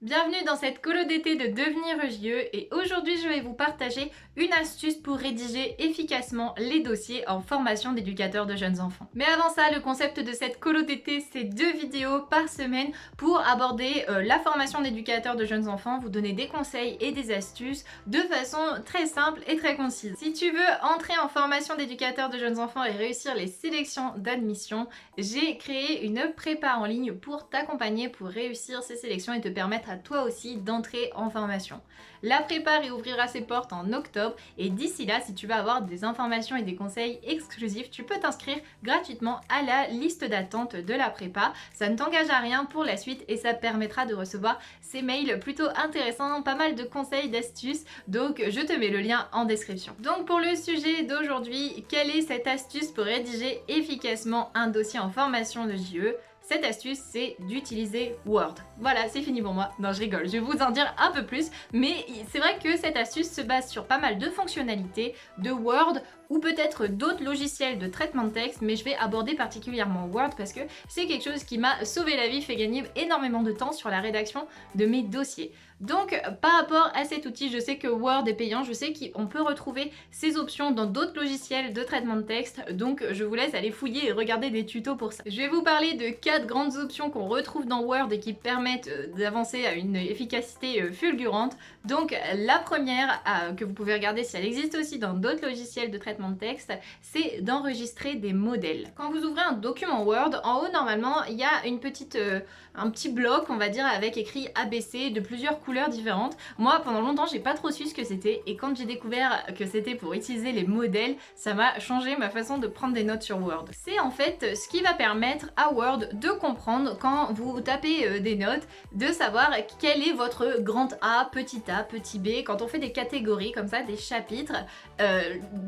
Bienvenue dans cette colo d'été de Devenir EJE et aujourd'hui je vais vous partager une astuce pour rédiger efficacement les dossiers en formation d'éducateurs de jeunes enfants. Mais avant ça, le concept de cette colo d'été, c'est 2 vidéos par semaine pour aborder la formation d'éducateurs de jeunes enfants, vous donner des conseils et des astuces de façon très simple et très concise. Si tu veux entrer en formation d'éducateur de jeunes enfants et réussir les sélections d'admission, j'ai créé une prépa en ligne pour t'accompagner pour réussir ces sélections et te permettre à toi aussi d'entrer en formation. La prépa réouvrira ses portes en octobre et d'ici là, si tu veux avoir des informations et des conseils exclusifs, tu peux t'inscrire gratuitement à la liste d'attente de la prépa. Ça ne t'engage à rien pour la suite et ça te permettra de recevoir ces mails plutôt intéressants, pas mal de conseils, d'astuces, donc je te mets le lien en description. Donc pour le sujet d'aujourd'hui, quelle est cette astuce pour rédiger efficacement un dossier en formation de JE? Cette astuce, c'est d'utiliser Word. Voilà, c'est fini pour moi. Non, je rigole, je vais vous en dire un peu plus, mais c'est vrai que cette astuce se base sur pas mal de fonctionnalités de Word ou peut-être d'autres logiciels de traitement de texte, mais je vais aborder particulièrement Word parce que c'est quelque chose qui m'a sauvé la vie, fait gagner énormément de temps sur la rédaction de mes dossiers. Donc par rapport à cet outil, je sais que Word est payant, je sais qu'on peut retrouver ces options dans d'autres logiciels de traitement de texte, donc je vous laisse aller fouiller et regarder des tutos pour ça. Je vais vous parler de 4 grandes options qu'on retrouve dans Word et qui permettent d'avancer à une efficacité fulgurante. Donc la première que vous pouvez regarder si elle existe aussi dans d'autres logiciels de traitement de texte, c'est d'enregistrer des modèles. Quand vous ouvrez un document Word, en haut normalement il y a un petit bloc on va dire avec écrit ABC de plusieurs couleurs différentes. Moi pendant longtemps j'ai pas trop su ce que c'était et quand j'ai découvert que c'était pour utiliser les modèles, ça m'a changé ma façon de prendre des notes sur Word. C'est en fait ce qui va permettre à Word de comprendre quand vous tapez des notes, de savoir quel est votre grand A, petit B. Quand on fait des catégories comme ça, des chapitres,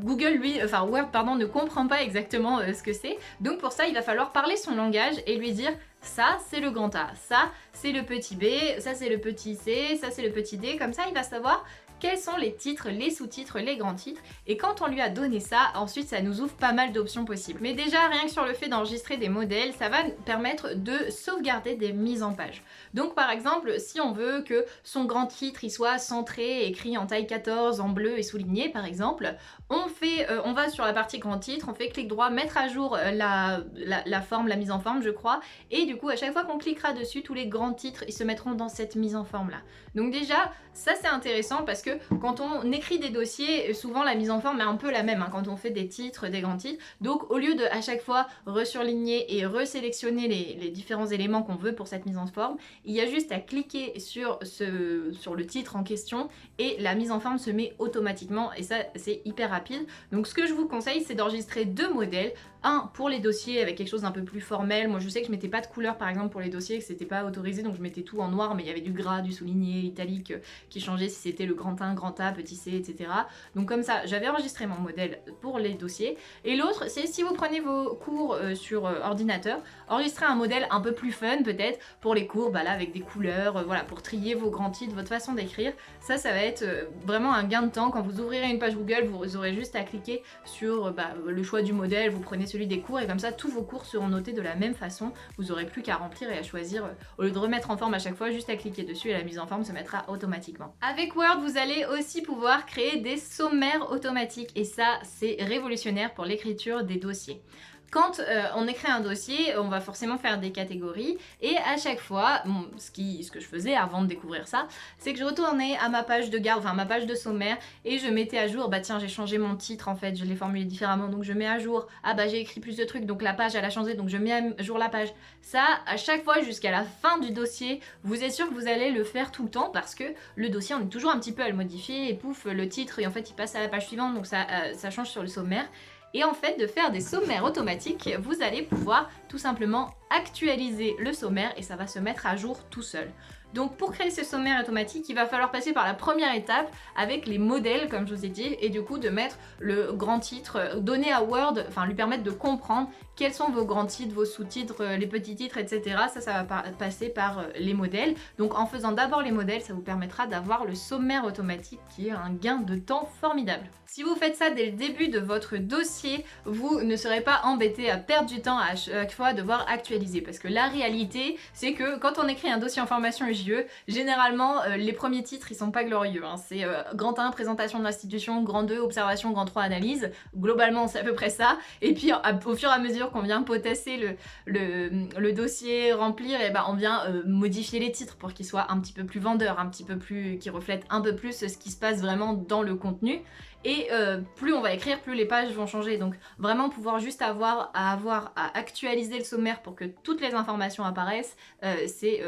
Word pardon, ne comprend pas exactement ce que c'est. Donc pour ça, il va falloir parler son langage et lui dire ça c'est le grand A, ça c'est le petit B, ça c'est le petit C, ça c'est le petit D. Comme ça, il va savoir quels sont les titres, les sous-titres, les grands titres. Et quand on lui a donné ça, ensuite ça nous ouvre pas mal d'options possibles. Mais déjà, rien que sur le fait d'enregistrer des modèles, ça va permettre de sauvegarder des mises en page. Donc par exemple, si on veut que son grand titre il soit centré, écrit en taille 14, en bleu et souligné par exemple, on va sur la partie grand titre, on fait clic droit, mettre à jour la forme, la mise en forme je crois, et du coup à chaque fois qu'on cliquera dessus, tous les grands titres ils se mettront dans cette mise en forme là. Donc déjà, ça c'est intéressant parce que quand on écrit des dossiers, souvent la mise en forme est un peu la même quand on fait des titres, des grands titres. Donc au lieu de à chaque fois resurligner et resélectionner les différents éléments qu'on veut pour cette mise en forme, il y a juste à cliquer sur le titre en question et la mise en forme se met automatiquement et ça c'est hyper rapide. Donc ce que je vous conseille, c'est d'enregistrer 2 modèles. Un pour les dossiers avec quelque chose d'un peu plus formel. Moi je sais que je mettais pas de couleur par exemple pour les dossiers, que c'était pas autorisé, donc je mettais tout en noir, mais il y avait du gras, du souligné, italique qui changeait si c'était le grand 1, grand A, petit C, etc. Donc comme ça, j'avais enregistré mon modèle pour les dossiers. Et l'autre, c'est si vous prenez vos cours sur ordinateur, enregistrez un modèle un peu plus fun peut-être pour les cours, là avec des couleurs, voilà, pour trier vos grands titres, votre façon d'écrire. Ça va être vraiment un gain de temps. Quand vous ouvrirez une page Google, vous aurez juste à cliquer sur le choix du modèle, vous prenez celui des cours et comme ça tous vos cours seront notés de la même façon. Vous aurez plus qu'à remplir et à choisir, au lieu de remettre en forme à chaque fois, juste à cliquer dessus et la mise en forme se mettra automatiquement. Avec Word, vous allez aussi pouvoir créer des sommaires automatiques et ça c'est révolutionnaire pour l'écriture des dossiers. Quand on écrit un dossier, on va forcément faire des catégories et à chaque fois, ce que je faisais avant de découvrir ça, c'est que je retournais à ma page de garde, enfin ma page de sommaire et je mettais à jour, tiens j'ai changé mon titre en fait, je l'ai formulé différemment donc je mets à jour, j'ai écrit plus de trucs donc la page elle a changé donc je mets à jour la page. Ça, à chaque fois jusqu'à la fin du dossier, vous êtes sûr que vous allez le faire tout le temps parce que le dossier on est toujours un petit peu à le modifier et pouf, le titre et en fait il passe à la page suivante donc ça change sur le sommaire. Et en fait, de faire des sommaires automatiques, vous allez pouvoir tout simplement actualiser le sommaire et ça va se mettre à jour tout seul. Donc pour créer ce sommaire automatique, il va falloir passer par la première étape avec les modèles comme je vous ai dit et du coup de mettre le grand titre, donner à Word, enfin lui permettre de comprendre quels sont vos grands titres, vos sous-titres, les petits titres, etc. Ça va passer par les modèles. Donc en faisant d'abord les modèles, ça vous permettra d'avoir le sommaire automatique qui est un gain de temps formidable. Si vous faites ça dès le début de votre dossier, vous ne serez pas embêté à perdre du temps à chaque fois à devoir actualiser parce que la réalité c'est que quand on écrit un dossier en formation UJE, JE. Généralement, les premiers titres, ils sont pas glorieux. Hein. C'est grand 1, présentation de l'institution, grand 2, observation, grand 3, analyse. Globalement, c'est à peu près ça. Et puis, au fur et à mesure qu'on vient potasser le dossier, remplir, et ben, on vient modifier les titres pour qu'ils soient un petit peu plus vendeurs, un petit peu plus, qui reflètent un peu plus ce qui se passe vraiment dans le contenu. Et plus on va écrire, plus les pages vont changer. Donc vraiment pouvoir juste avoir à actualiser le sommaire pour que toutes les informations apparaissent, c'est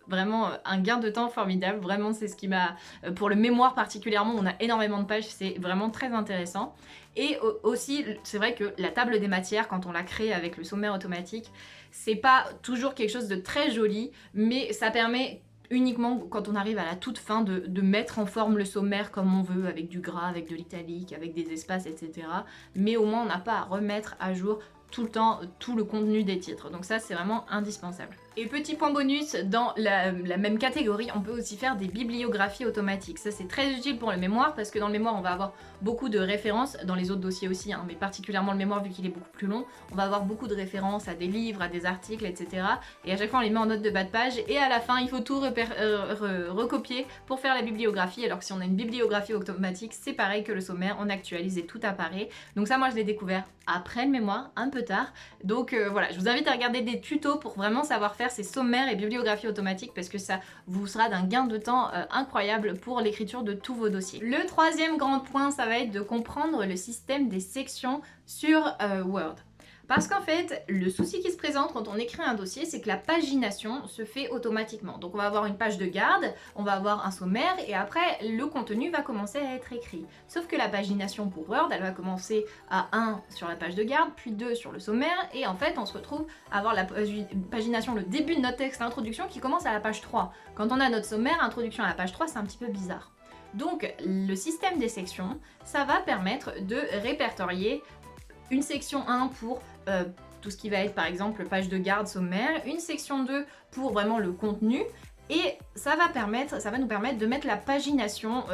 vraiment un gain de temps formidable. Vraiment, c'est ce qui m'a... pour le mémoire particulièrement, on a énormément de pages, c'est vraiment très intéressant. Et aussi, c'est vrai que la table des matières, quand on la crée avec le sommaire automatique, c'est pas toujours quelque chose de très joli, mais ça permet uniquement quand on arrive à la toute fin de mettre en forme le sommaire comme on veut, avec du gras, avec de l'italique, avec des espaces, etc. Mais au moins on n'a pas à remettre à jour tout le temps tout le contenu des titres. Donc ça, c'est vraiment indispensable. Et petit point bonus, dans la même catégorie, on peut aussi faire des bibliographies automatiques. Ça, c'est très utile pour le mémoire parce que dans le mémoire, on va avoir beaucoup de références, dans les autres dossiers aussi, hein, mais particulièrement le mémoire vu qu'il est beaucoup plus long, on va avoir beaucoup de références à des livres, à des articles, etc. Et à chaque fois, on les met en note de bas de page et à la fin, il faut tout recopier pour faire la bibliographie. Alors que si on a une bibliographie automatique, c'est pareil que le sommaire, on actualise et tout apparaît. Donc ça, moi, je l'ai découvert après le mémoire, un peu tard. Donc voilà, je vous invite à regarder des tutos pour vraiment savoir faire ces sommaires et bibliographies automatiques parce que ça vous sera d'un gain de temps incroyable pour l'écriture de tous vos dossiers. Le troisième grand point, ça va être de comprendre le système des sections sur Word. Parce qu'en fait, le souci qui se présente quand on écrit un dossier, c'est que la pagination se fait automatiquement. Donc on va avoir une page de garde, on va avoir un sommaire et après le contenu va commencer à être écrit. Sauf que la pagination pour Word, elle va commencer à 1 sur la page de garde, puis 2 sur le sommaire et en fait on se retrouve à avoir la pagination, le début de notre texte, l'introduction qui commence à la page 3. Quand on a notre sommaire, introduction à la page 3, c'est un petit peu bizarre. Donc le système des sections, ça va permettre de répertorier une section 1 pour tout ce qui va être par exemple page de garde, sommaire, une section 2 pour vraiment le contenu et ça va nous permettre de mettre la pagination,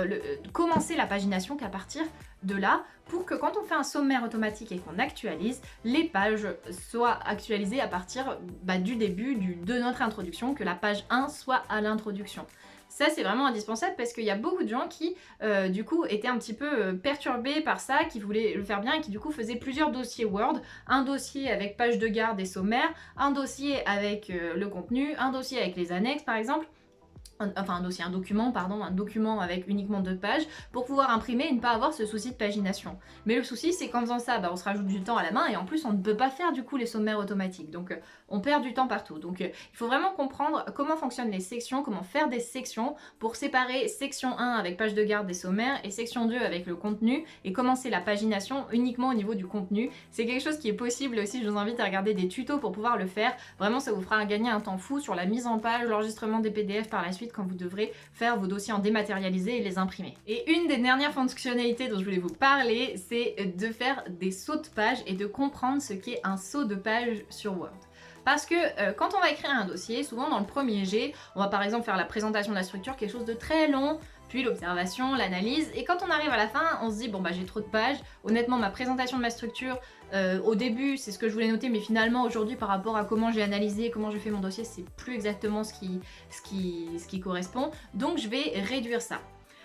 commencer la pagination qu'à partir de là pour que quand on fait un sommaire automatique et qu'on actualise, les pages soient actualisées à partir du début de notre introduction, que la page 1 soit à l'introduction. Ça, c'est vraiment indispensable parce qu'il y a beaucoup de gens qui, du coup, étaient un petit peu perturbés par ça, qui voulaient le faire bien et qui, du coup, faisaient plusieurs dossiers Word. Un dossier avec page de garde et sommaire, un dossier avec le contenu, un dossier avec les annexes, par exemple. Enfin un document avec uniquement 2 pages pour pouvoir imprimer et ne pas avoir ce souci de pagination. Mais le souci c'est qu'en faisant ça, on se rajoute du temps à la main et en plus on ne peut pas faire du coup les sommaires automatiques. Donc on perd du temps partout. Donc il faut vraiment comprendre comment fonctionnent les sections, comment faire des sections pour séparer section 1 avec page de garde et sommaire et section 2 avec le contenu et commencer la pagination uniquement au niveau du contenu. C'est quelque chose qui est possible aussi, je vous invite à regarder des tutos pour pouvoir le faire. Vraiment ça vous fera gagner un temps fou sur la mise en page, l'enregistrement des PDF par la suite quand vous devrez faire vos dossiers en dématérialisé et les imprimer. Et une des dernières fonctionnalités dont je voulais vous parler, c'est de faire des sauts de page et de comprendre ce qu'est un saut de page sur Word. Parce que quand on va écrire un dossier, souvent dans le premier jet, on va par exemple faire la présentation de la structure, quelque chose de très long, puis l'observation, l'analyse, et quand on arrive à la fin, on se dit bon j'ai trop de pages, honnêtement ma présentation de ma structure, au début c'est ce que je voulais noter, mais finalement aujourd'hui par rapport à comment j'ai analysé, comment j'ai fait mon dossier, c'est plus exactement ce qui correspond, donc je vais réduire ça.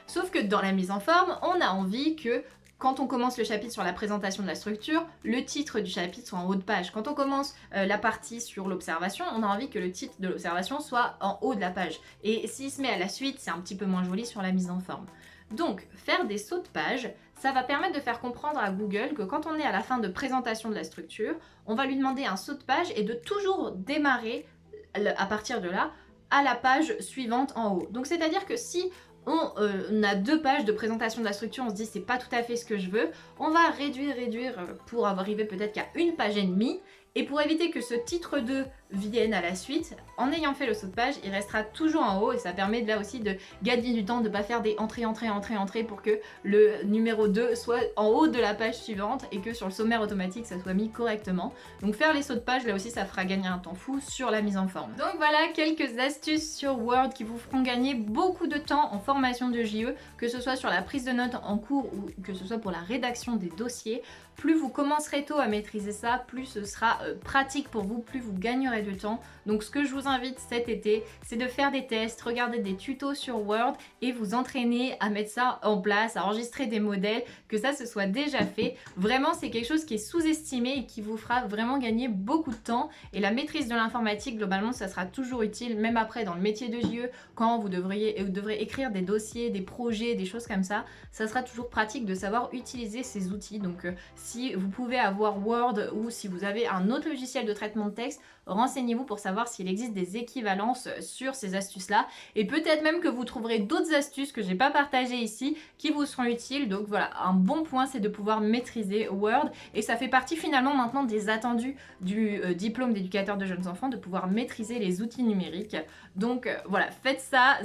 Sauf que dans la mise en forme, on a envie que quand on commence le chapitre sur la présentation de la structure, le titre du chapitre soit en haut de page. Quand on commence la partie sur l'observation, on a envie que le titre de l'observation soit en haut de la page. Et s'il se met à la suite, c'est un petit peu moins joli sur la mise en forme. Donc, faire des sauts de page, ça va permettre de faire comprendre à Google que quand on est à la fin de présentation de la structure, on va lui demander un saut de page et de toujours démarrer à partir de là à la page suivante en haut. Donc, c'est-à-dire que si on a 2 pages de présentation de la structure, on se dit c'est pas tout à fait ce que je veux, on va réduire pour arriver peut-être qu'à 1 page et demie, et pour éviter que ce titre 2 vienne à la suite, en ayant fait le saut de page, il restera toujours en haut et ça permet là aussi de gagner du temps, de ne pas faire des entrées pour que le numéro 2 soit en haut de la page suivante et que sur le sommaire automatique ça soit mis correctement. Donc faire les sauts de page là aussi ça fera gagner un temps fou sur la mise en forme. Donc voilà quelques astuces sur Word qui vous feront gagner beaucoup de temps en formation de JE, que ce soit sur la prise de notes en cours ou que ce soit pour la rédaction des dossiers. Plus vous commencerez tôt à maîtriser ça, plus ce sera pratique pour vous, plus vous gagnerez gagnerez du temps. Donc ce que je vous invite cet été, c'est de faire des tests, regarder des tutos sur Word et vous entraîner à mettre ça en place, à enregistrer des modèles, que ça se soit déjà fait. Vraiment, c'est quelque chose qui est sous-estimé et qui vous fera vraiment gagner beaucoup de temps. Et la maîtrise de l'informatique, globalement, ça sera toujours utile, même après dans le métier de JE, quand vous devrez écrire des dossiers, des projets, des choses comme ça. Ça sera toujours pratique de savoir utiliser ces outils. Donc si vous pouvez avoir Word ou si vous avez un autre logiciel de traitement de texte, renseignez-vous pour savoir s'il existe des équivalences sur ces astuces-là. Et peut-être même que vous trouverez d'autres astuces que j'ai pas partagées ici qui vous seront utiles. Donc voilà, un bon point, c'est de pouvoir maîtriser Word. Et ça fait partie finalement maintenant des attendus du diplôme d'éducateur de jeunes enfants, de pouvoir maîtriser les outils numériques. Donc voilà, faites ça,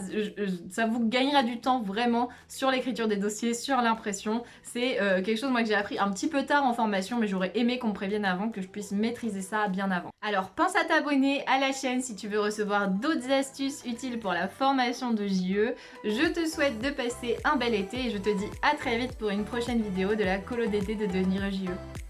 ça vous gagnera du temps vraiment sur l'écriture des dossiers, sur l'impression. C'est quelque chose moi que j'ai appris un petit peu tard en formation, mais j'aurais aimé qu'on me prévienne avant, que je puisse maîtriser ça bien avant. Alors pense à t'abonner à la chaîne si tu veux recevoir d'autres astuces utiles pour la formation de JE. Je te souhaite de passer un bel été et je te dis à très vite pour une prochaine vidéo de la colo d'été de Devenir JE.